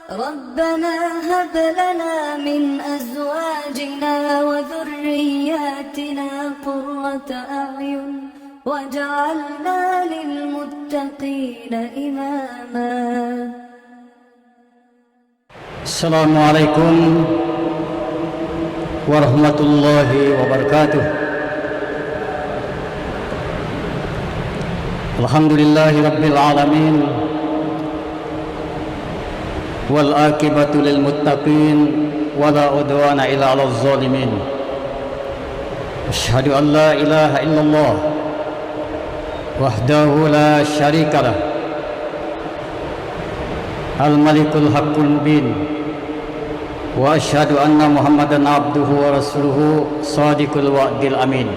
ربنا هب لنا من أزواجنا وذرياتنا قرة أعين واجعلنا للمتقين إماما. السلام عليكم ورحمة الله وبركاته. الحمد لله رب العالمين والعاقبة للمتقين ولا عدوان إلا على الظالمين. أشهد أن لا إله إلا الله وحده لا شريك له الملك الحق المبين وأشهد أن محمدا عبده ورسوله صادق الوعد الأمين.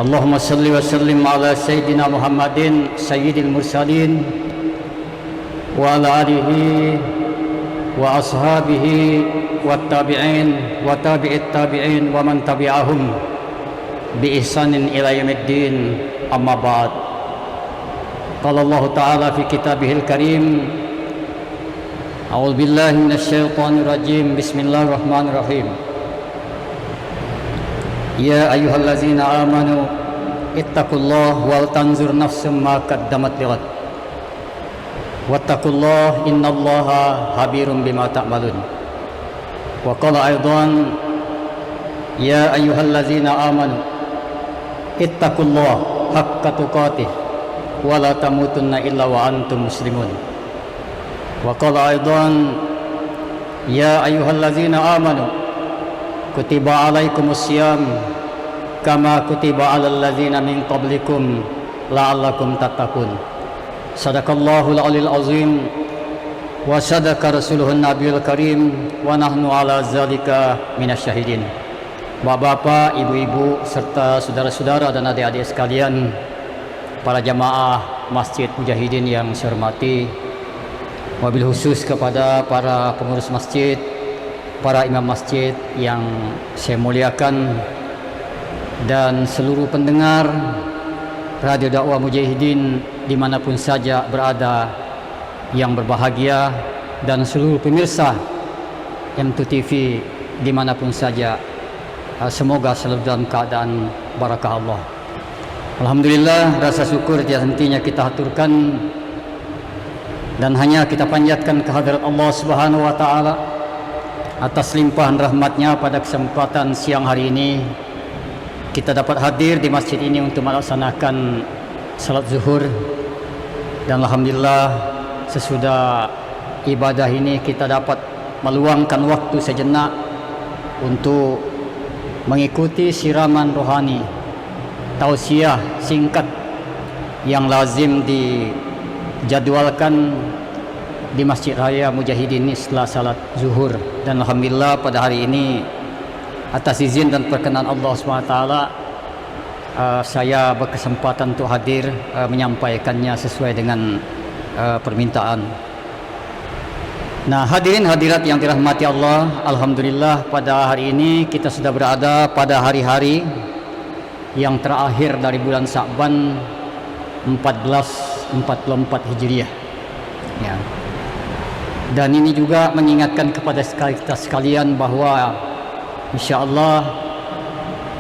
اللهم صل وسلم على سيدنا محمد سيد المرسلين وعلى آله وأصحابه والتابعين وتابع التابعين ومن تبعهم بإحسان إلى يوم الدين. أما بعد. قال الله تعالى في كتابه الكريم: أعوذ بالله من الشيطان الرجيم. بسم الله الرحمن الرحيم. يا أيها الذين آمنوا اتقوا الله ولتنظر نفس ما قدمت لغد واتقوا الله إن الله خبير بما تعملون. وقال أيضا: يا أيها الذين آمنوا اتقوا الله حق تقاته ولا تموتن إلا وأنتم مسلمون. وقال أيضا: يا أيها الذين آمنوا كتب عليكم الصيام كما كتب على الذين من قبلكم لعلكم تتقون. Sadaqallahul aliyil azim wa sadaqa rasuluhun nabiyul karim wa nahnu ala zalika minasyahidin. Bapak-bapak, ibu-ibu serta saudara-saudara dan adik-adik sekalian, para jamaah Masjid Mujahidin yang saya hormati, wabil khusus kepada para pengurus masjid, para imam masjid yang saya muliakan, dan seluruh pendengar Radio Dakwah Mujahidin dimanapun saja berada yang berbahagia, dan seluruh pemirsa M2TV dimanapun saja, semoga selalu dalam keadaan barakah Allah. Alhamdulillah, rasa syukur tiada hentinya kita haturkan dan hanya kita panjatkan kehadirat Allah Subhanahu wa taala atas limpahan rahmatnya. Pada kesempatan siang hari ini kita dapat hadir di masjid ini untuk melaksanakan salat zuhur, dan alhamdulillah sesudah ibadah ini kita dapat meluangkan waktu sejenak untuk mengikuti siraman rohani, tausiah singkat yang lazim dijadwalkan di Masjid Raya Mujahidin ini setelah salat zuhur. Dan alhamdulillah pada hari ini atas izin dan perkenan Allah SWT, saya berkesempatan untuk hadir menyampaikannya sesuai dengan permintaan. Nah, hadirin hadirat yang dirahmati Allah, alhamdulillah pada hari ini kita sudah berada pada hari-hari yang terakhir dari bulan Sya'ban 1444 Hijriah. Ya. Dan ini juga mengingatkan kepada kita sekalian bahwa insyaallah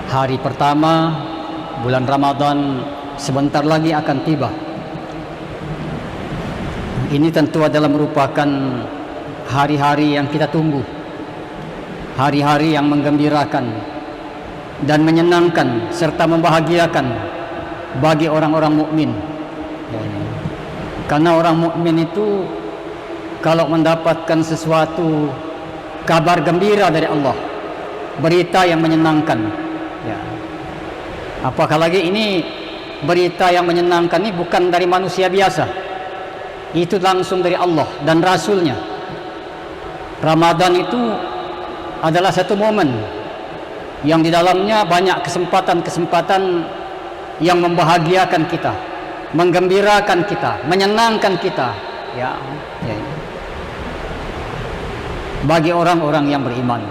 hari pertama bulan Ramadan sebentar lagi akan tiba. Ini tentu adalah merupakan hari-hari yang kita tunggu, hari-hari yang menggembirakan dan menyenangkan serta membahagiakan bagi orang-orang mukmin. Karena orang mukmin itu kalau mendapatkan sesuatu kabar gembira dari Allah, berita yang menyenangkan, ya. Apalagi ini berita yang menyenangkan ini bukan dari manusia biasa, itu langsung dari Allah dan Rasulnya. Ramadan itu adalah satu momen yang di dalamnya banyak kesempatan-kesempatan yang membahagiakan kita, menggembirakan kita, menyenangkan kita, ya. Bagi orang-orang yang beriman.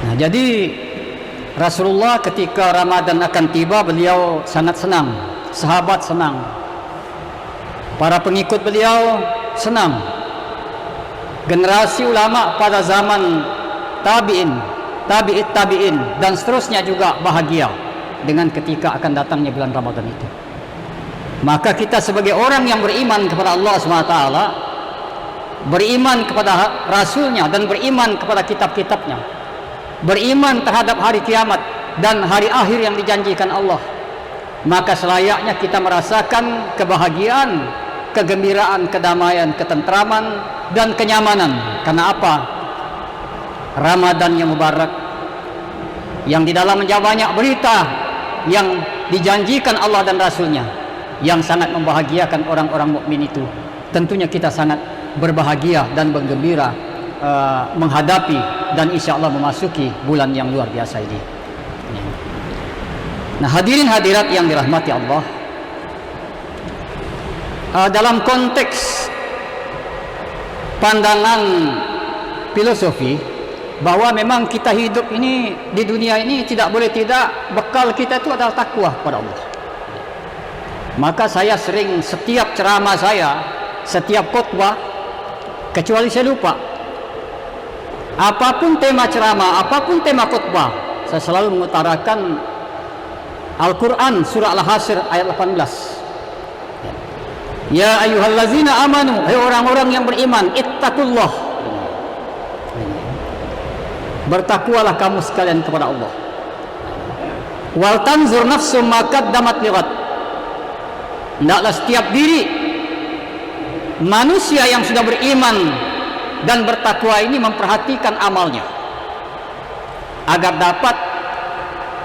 Nah, jadi Rasulullah ketika Ramadan akan tiba, beliau sangat senang, sahabat senang, para pengikut beliau senang. Generasi ulama pada zaman tabi'in, tabi'in dan seterusnya juga bahagia dengan ketika akan datangnya bulan Ramadan itu. Maka kita sebagai orang yang beriman kepada Allah SWT, beriman kepada Rasulnya dan beriman kepada kitab-kitabnya, beriman terhadap hari kiamat dan hari akhir yang dijanjikan Allah, maka selayaknya kita merasakan kebahagiaan, kegembiraan, kedamaian, ketentraman dan kenyamanan. Karena apa? Ramadan yang mubarak, yang di dalamnya banyak berita yang dijanjikan Allah dan Rasulnya, yang sangat membahagiakan orang-orang mukmin itu. Tentunya kita sangat berbahagia dan bergembira menghadapi dan insya Allah memasuki bulan yang luar biasa ini. Nah, hadirin hadirat yang dirahmati Allah, dalam konteks pandangan filosofi, bahwa memang kita hidup ini di dunia ini tidak boleh tidak bekal kita itu adalah takwa kepada Allah. Maka saya sering setiap ceramah saya, setiap khutbah, kecuali saya lupa, apapun tema ceramah, apapun tema khutbah, saya selalu mengutarakan Al-Quran surah Al-Hasr ayat 18. Ya ayyuhallazina amanu, hai orang-orang yang beriman, ittaqullah, bertakwalah kamu sekalian kepada Allah. Wal tanzur nafsum ma qaddamat lighad, hendaklah setiap diri manusia yang sudah beriman dan bertakwa ini memperhatikan amalnya agar dapat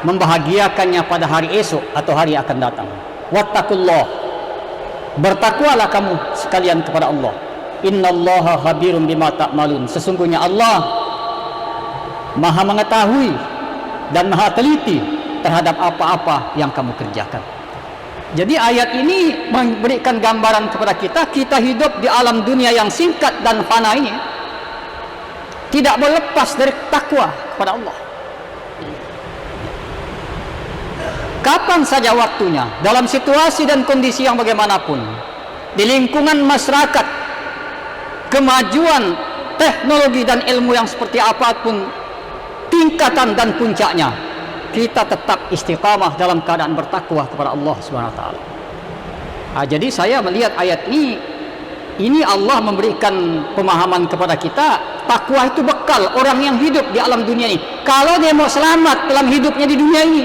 membahagiakannya pada hari esok atau hari akan datang. Wattaqullah, bertakwalah kamu sekalian kepada Allah. Innallaha khabirun bima ta'malun, sesungguhnya Allah Maha mengetahui dan Maha teliti terhadap apa-apa yang kamu kerjakan. Jadi ayat ini memberikan gambaran kepada kita, kita hidup di alam dunia yang singkat dan fana ini tidak boleh lepas dari takwa kepada Allah. Kapan saja waktunya, dalam situasi dan kondisi yang bagaimanapun, di lingkungan masyarakat, kemajuan teknologi dan ilmu yang seperti apapun tingkatan dan puncaknya, kita tetap istiqamah dalam keadaan bertakwa kepada Allah SWT. Jadi saya melihat ayat ini Allah memberikan pemahaman kepada kita, takwa itu bekal orang yang hidup di alam dunia ini. Kalau dia mau selamat dalam hidupnya di dunia ini,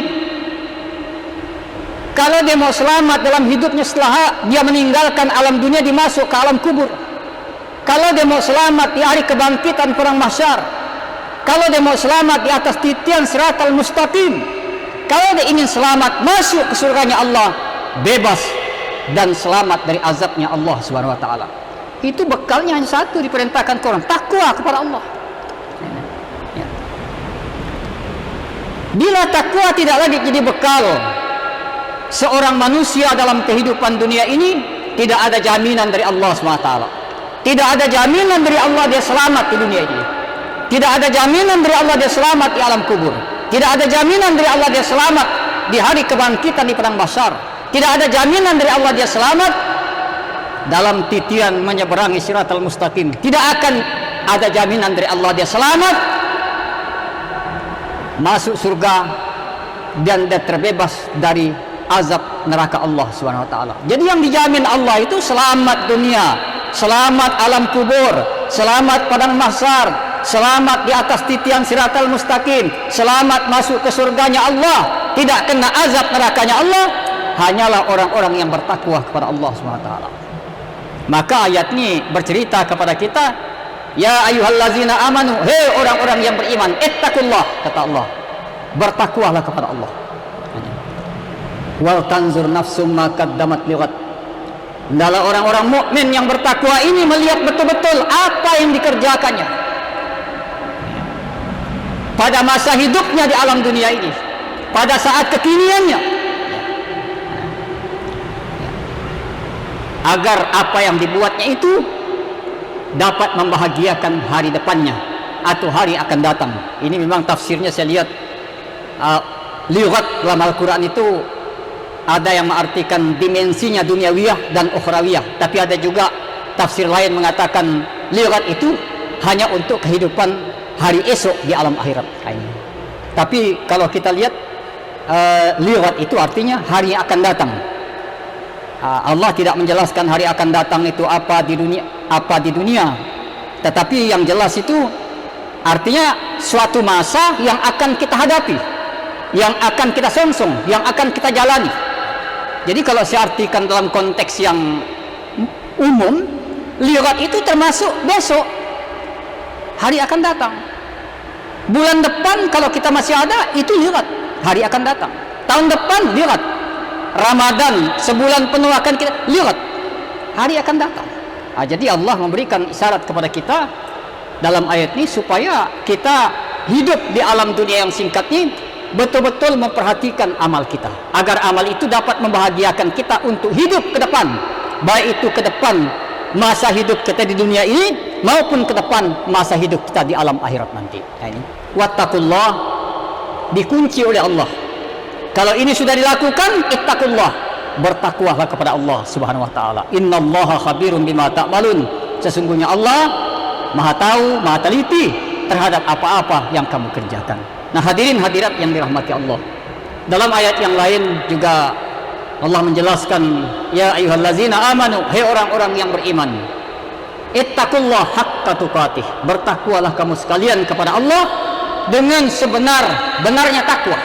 kalau dia mau selamat dalam hidupnya setelah dia meninggalkan alam dunia, dimasuk ke alam kubur, kalau dia mau selamat di hari kebangkitan perang mahsyar, kalau dia mau selamat di atas titian siratal mustaqim, kalau dia ingin selamat masuk ke surganya Allah, bebas dan selamat dari azabnya Allah Subhanahu wa taala, itu bekalnya hanya satu, diperintahkan ke orang, takwa kepada Allah. Bila takwa tidak lagi jadi bekal seorang manusia dalam kehidupan dunia ini, tidak ada jaminan dari Allah SWT. Tidak ada jaminan dari Allah dia selamat di dunia ini. Tidak ada jaminan dari Allah dia selamat di alam kubur. Tidak ada jaminan dari Allah dia selamat di hari kebangkitan di padang mahsyar. Tidak ada jaminan dari Allah dia selamat dalam titian menyeberangi siratal mustaqim. Tidak akan ada jaminan dari Allah dia selamat masuk surga dan dia terbebas dari azab neraka Allah Subhanahu wa taala. Jadi yang dijamin Allah itu selamat dunia, selamat alam kubur, selamat padang mahsyar, selamat di atas titian siratal mustaqim, selamat masuk ke surganya Allah, tidak kena azab nerakanya Allah, hanyalah orang-orang yang bertakwa kepada Allah Subhanahu wa taala. Maka ayat ini bercerita kepada kita, ya ayyuhallazina amanu, hei orang-orang yang beriman, ittaqullah, kata Allah, bertakwalah kepada Allah. Wal tanzur nafsum ma qaddamat lighad, adalah orang-orang mukmin yang bertakwa ini melihat betul-betul apa yang dikerjakannya pada masa hidupnya di alam dunia ini, pada saat kekiniannya, agar apa yang dibuatnya itu dapat membahagiakan hari depannya atau hari akan datang. Ini memang tafsirnya saya lihat lighat dalam Al-Quran itu ada yang mengartikan dimensinya duniawiyah dan ukhrawiyah, tapi ada juga tafsir lain mengatakan lirat itu hanya untuk kehidupan hari esok di alam akhirat. Tapi kalau kita lihat lirat itu artinya hari yang akan datang. Allah tidak menjelaskan hari akan datang itu apa di dunia, tetapi yang jelas itu artinya suatu masa yang akan kita hadapi, yang akan kita songsong, yang akan kita jalani. Jadi kalau saya artikan dalam konteks yang umum, lirat itu termasuk besok, hari akan datang. Bulan depan kalau kita masih ada, itu lirat, hari akan datang. Tahun depan lirat, Ramadan sebulan penuh akan kita lihat, hari akan datang. Jadi Allah memberikan isyarat kepada kita dalam ayat ini supaya kita hidup di alam dunia yang singkat ini betul-betul memperhatikan amal kita, agar amal itu dapat membahagiakan kita untuk hidup ke depan, baik itu ke depan masa hidup kita di dunia ini maupun ke depan masa hidup kita di alam akhirat nanti. Ini wattaqullah dikunci oleh Allah. Kalau ini sudah dilakukan, ittaqullah, bertakwalah kepada Allah Subhanahu wa taala. Innallaha khabirun bima ta'malun. Sesungguhnya Allah Maha tahu, Maha teliti terhadap apa-apa yang kamu kerjakan. Nah, hadirin hadirat yang dirahmati Allah. Dalam ayat yang lain juga Allah menjelaskan, ya ayyuhallazina amanu, hai orang-orang yang beriman. Ittaqullah haqqa tuqatih. Bertakwalah kamu sekalian kepada Allah dengan sebenar-benarnya takwa.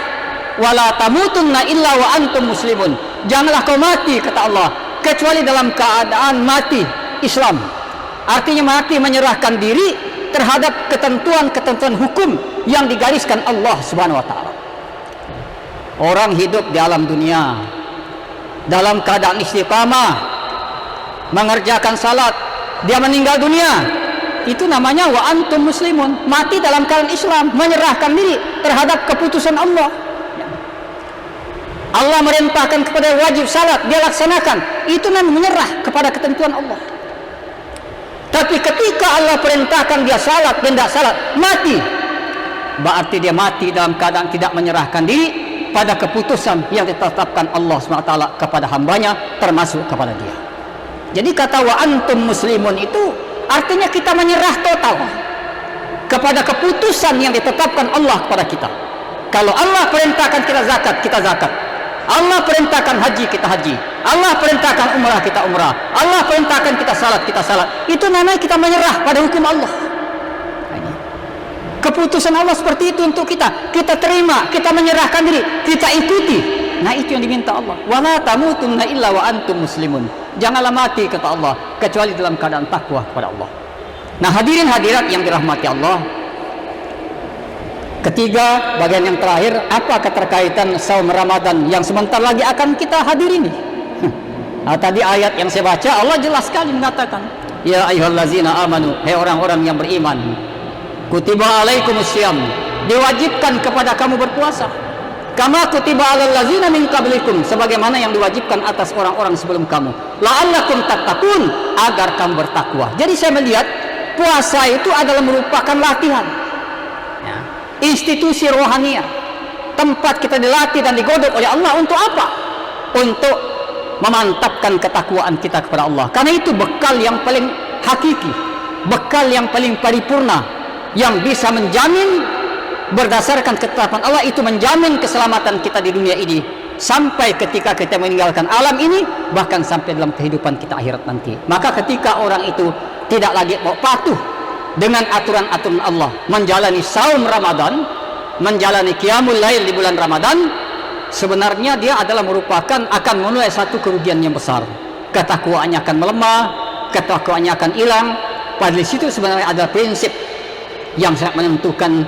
Wala tamutunna illa wa antum muslimun. Janganlah kau mati, kata Allah, kecuali dalam keadaan mati Islam. Artinya mati menyerahkan diri terhadap ketentuan-ketentuan hukum yang digariskan Allah Subhanahu wa taala. Orang hidup di alam dunia dalam keadaan istiqamah, mengerjakan salat, dia meninggal dunia, itu namanya wa antum muslimun, mati dalam keadaan Islam, menyerahkan diri terhadap keputusan Allah. Allah merintahkan kepada wajib salat, dia laksanakan, itu namanya menyerah kepada ketentuan Allah. Tapi ketika Allah perintahkan dia salat, dia tidak salat, mati, berarti dia mati dalam keadaan tidak menyerahkan diri pada keputusan yang ditetapkan Allah SWT kepada hambanya, termasuk kepada dia. Jadi kata wa antum muslimun itu artinya kita menyerah total kepada keputusan yang ditetapkan Allah kepada kita. Kalau Allah perintahkan kita zakat, kita zakat. Allah perintahkan haji, kita haji. Allah perintahkan umrah, kita umrah. Allah perintahkan kita salat, kita salat. Itu namanya kita menyerah pada hukum Allah. Keputusan Allah seperti itu untuk kita. Kita terima, kita menyerahkan diri, kita ikuti. Nah, itu yang diminta Allah. Wala tamutunna illa wa antum muslimun. Janganlah mati, kata Allah, kecuali dalam keadaan takwa kepada Allah. Nah, hadirin hadirat yang dirahmati Allah. Ketiga, bagian yang terakhir, apa keterkaitan saum Ramadan yang sebentar lagi akan kita hadiri ini? Nah, tadi ayat yang saya baca, Allah jelas sekali mengatakan, ya ayyuhallazina amanu, hai orang-orang yang beriman, kutiba alaikumussyam, diwajibkan kepada kamu berpuasa, kama kutiba alal ladzina min qablikum, sebagaimana yang diwajibkan atas orang-orang sebelum kamu, la'allakum tattaqun, agar kamu bertakwa. Jadi saya melihat puasa itu adalah merupakan latihan, ya, institusi rohania, tempat kita dilatih dan digodok oleh Allah. Untuk apa? Untuk memantapkan ketakwaan kita kepada Allah. Karena itu bekal yang paling hakiki, bekal yang paling paripurna, yang bisa menjamin berdasarkan ketetapan Allah, itu menjamin keselamatan kita di dunia ini sampai ketika kita meninggalkan alam ini, bahkan sampai dalam kehidupan kita akhirat nanti. Maka ketika orang itu tidak lagi mau patuh dengan aturan-aturan Allah, menjalani saum Ramadan, menjalani qiyamul lail di bulan Ramadan, sebenarnya dia adalah merupakan akan menuai satu kerugian yang besar. Ketakwaannya akan melemah, ketakwaannya akan hilang. Pada situ sebenarnya ada prinsip yang sangat menentukan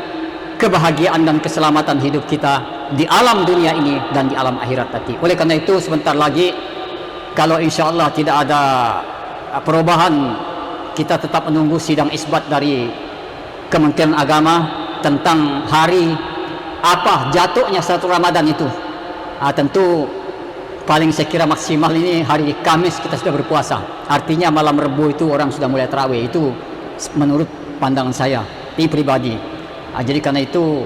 kebahagiaan dan keselamatan hidup kita di alam dunia ini dan di alam akhirat nanti. Oleh karena itu sebentar lagi, kalau insya Allah tidak ada perubahan, kita tetap menunggu sidang isbat dari Kementerian Agama tentang hari apa jatuhnya satu Ramadan itu. Tentu paling saya kira maksimal ini hari Kamis kita sudah berpuasa. Artinya malam Rebu itu orang sudah mulai tarawih. Itu menurut pandangan saya ini pribadi. Jadi karena itu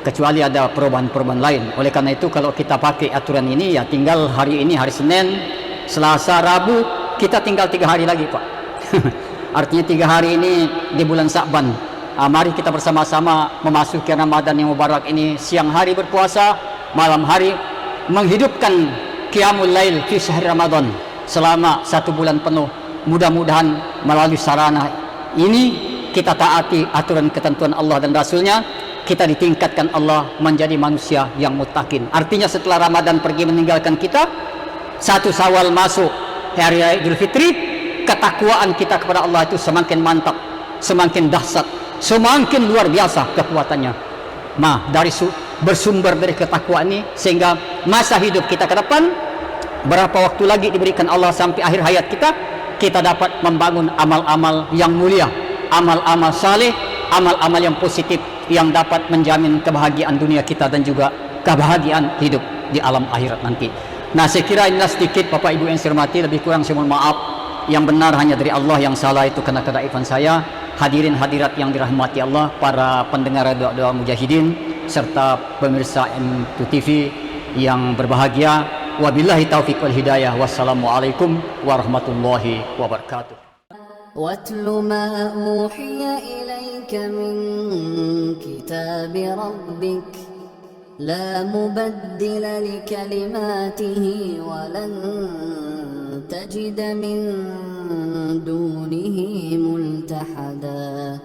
kecuali ada perubahan-perubahan lain. Oleh karena itu kalau kita pakai aturan ini, ya tinggal hari ini hari Senin, Selasa, Rabu, kita tinggal 3 hari lagi, Pak. Artinya 3 hari ini di bulan Sa'ban. Mari kita bersama-sama memasuki Ramadan yang mubarak ini. Siang hari berpuasa, malam hari menghidupkan Qiyamul Lail fi syahr Ramadan selama 1 bulan penuh. Mudah-mudahan melalui sarana ini kita taati aturan ketentuan Allah dan Rasulnya, kita ditingkatkan Allah menjadi manusia yang muttaqin. Artinya setelah Ramadan pergi meninggalkan kita, 1 Syawal masuk, hari raya Idul Fitri, ketakwaan kita kepada Allah itu semakin mantap, semakin dahsyat, semakin luar biasa kekuatannya. Dari bersumber dari ketakwaan ini, sehingga masa hidup kita ke depan, berapa waktu lagi diberikan Allah sampai akhir hayat kita, kita dapat membangun amal-amal yang mulia, amal-amal saleh, amal-amal yang positif yang dapat menjamin kebahagiaan dunia kita dan juga kebahagiaan hidup di alam akhirat nanti. Nah, saya kira inilah sedikit Bapak Ibu yang saya hormati, lebih kurang saya mohon maaf. Yang benar hanya dari Allah, yang salah itu karena kedaifan saya. Hadirin hadirat yang dirahmati Allah, para pendengar doa mujahidin serta pemirsa M2 TV yang berbahagia. Wabillahi taufiq wal hidayah. Wassalamualaikum warahmatullahi wabarakatuh. واتل ما أوحي إليك من كتاب ربك لا مبدل لكلماته ولن تجد من دونه ملتحدا